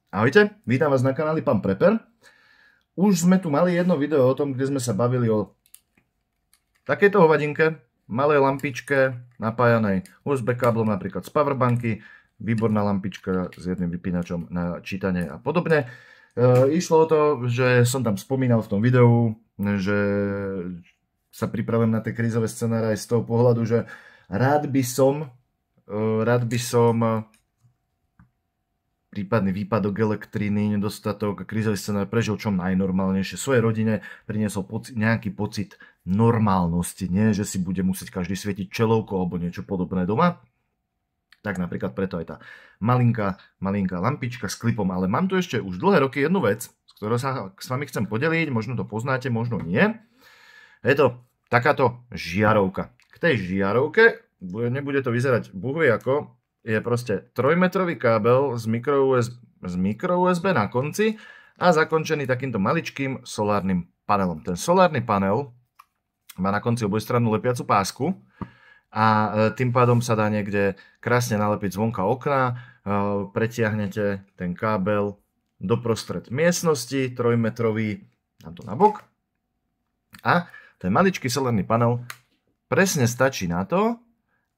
Ahojte, vítam vás na kanáli Pán Prepper. Už sme tu mali jedno video o tom, kde sme sa bavili o takejto hovadinke, malej lampičke napájanej USB káblom napríklad z powerbanky, výborná lampička s jedným vypínačom na čítanie a podobne. Išlo o to, že som tam spomínal v tom videu, že sa pripravujem na tie krízové scenáre aj z toho pohľadu, že rád by som prípadný výpadok elektriny, nedostatok, krízový scenár prežil čo najnormálnejšie. Svojej rodine priniesol nejaký pocit normálnosti, nie že si bude musieť každý svietiť čelovkou alebo niečo podobné doma. Tak napríklad preto aj tá malinká lampička s klipom. Ale mám tu ešte už dlhé roky jednu vec, s ktorou sa s vami chcem podeliť, možno to poznáte, možno nie. Je to takáto žiarovka. K tej žiarovke nebude to vyzerať buhvie ako, je proste 3-metrový kábel z micro USB na konci a zakončený takýmto maličkým solárnym panelom. Ten solárny panel má na konci obojstrannú lepiacu pásku a tým pádom sa dá niekde krásne nalepiť zvonka okna, pretiahnete ten kábel doprostred miestnosti, 3-metrový, dám to na bok a ten maličký solárny panel presne stačí na to,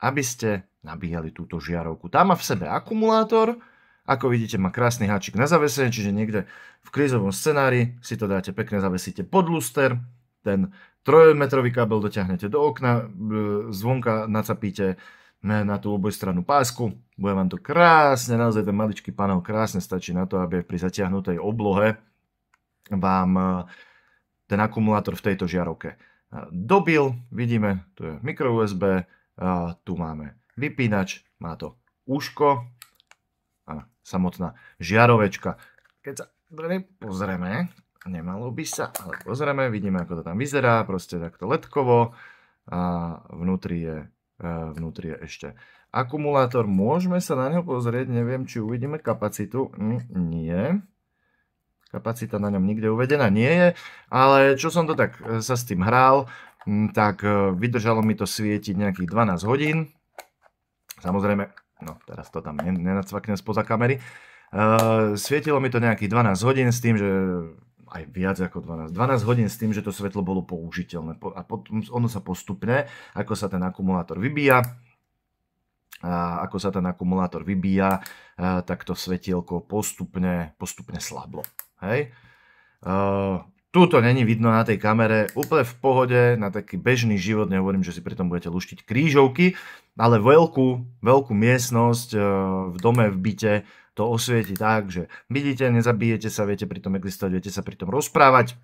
aby ste nabíjali túto žiarovku. Tá má v sebe akumulátor, ako vidíte má krásny háčik na zavesenie, čiže niekde v krízovom scenári si to dáte pekne, zavesíte pod luster, ten 3-metrový kábel dotiahnete do okna, zvonka nacapíte na tú obojstrannú pásku, bude vám to krásne, naozaj ten maličký panel krásne stačí na to, aby pri zatiahnutej oblohe vám ten akumulátor v tejto žiarovke dobil. Vidíme, tu je micro USB, tu máme vypínač, má to uško a samotná žiarovečka. Keď sa pozrieme, nemalo by sa, ale pozrieme, vidíme, ako to tam vyzerá, proste takto ledkovo a vnútri je ešte akumulátor. Môžeme sa na neho pozrieť, neviem, či uvidíme kapacitu. Nie. Kapacita na ňom nikde uvedená nie je, ale čo som to tak sa s tým hral, tak vydržalo mi to svietiť nejakých 12 hodín. Samozrejme, no teraz to tam nenacvaknem spoza kamery. Svietilo mi to nejakých 12 hodín s tým, že aj viac ako 12 hodín s tým, že to svetlo bolo použiteľné. A potom ono sa postupne, ako sa ten akumulátor vybíja, tak to svetielko postupne slablo. Hej. Tuto není vidno na tej kamere, úplne v pohode, na taký bežný život, nehovorím, že si pri tom budete luštiť krížovky, ale veľkú miestnosť v dome, v byte to osvieti tak, že vidíte, nezabijete sa, viete pri tom existovať, viete sa pri tom rozprávať.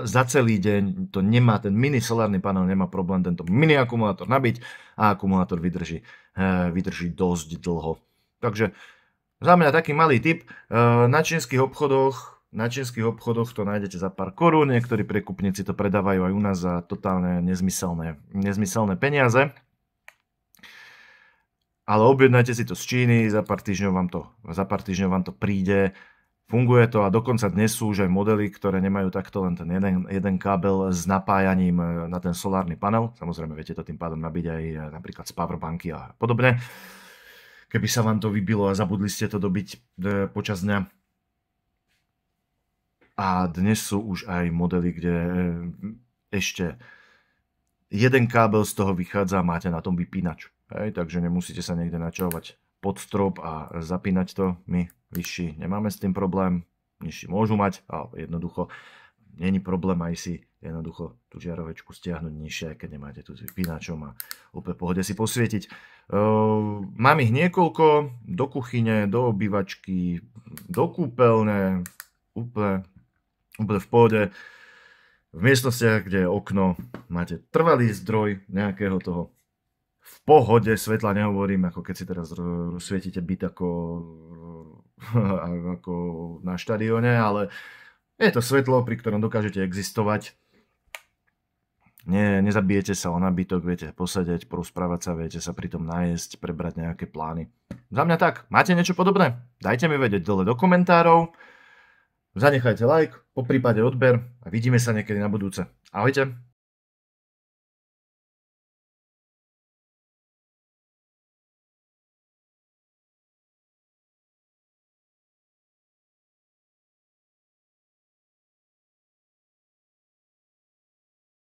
Za celý deň to nemá, ten mini solárny panel nemá problém tento mini akumulátor nabiť a akumulátor vydrží dosť dlho. Takže za mňa taký malý tip, na čínskych obchodoch to nájdete za pár korún, niektorí prekupníci to predávajú aj u nás za totálne nezmyselné peniaze. Ale objednajte si to z Číny, za pár týždňov vám to príde, funguje to a dokonca dnes sú už aj modely, ktoré nemajú takto len ten jeden kábel s napájaním na ten solárny panel. Samozrejme viete to tým pádom nabiť aj napríklad z powerbanky a podobne. Keby sa vám to vybilo a zabudli ste to dobiť počas dňa. A dnes sú už aj modely, kde ešte jeden kábel z toho vychádza a máte na tom vypínač. Hej, takže nemusíte sa niekde načahovať pod strop a zapínať to. My vyšší nemáme s tým problém, nižší môžu mať, ale jednoducho není problém aj si jednoducho tú žiarovečku stiahnuť nižšie, keď nemáte tu s vypínačom a úplne pohode si posvietiť. Mám ich niekoľko, do kuchyne, do obývačky, do kúpeľne, úplne v pohode. V miestnostiach, kde je okno, máte trvalý zdroj nejakého toho v pohode svetla, nehovorím, ako keď si teraz rozsvietite byt ako na štadióne, ale je to svetlo, pri ktorom dokážete existovať. Nezabijete sa o nabytok, viete posedieť, porozprávať sa, viete sa pritom nájsť, prebrať nejaké plány. Za mňa tak. Máte niečo podobné? Dajte mi vedieť dole do komentárov. Zanechajte like, poprípade odber a vidíme sa niekedy na budúce. Ahojte.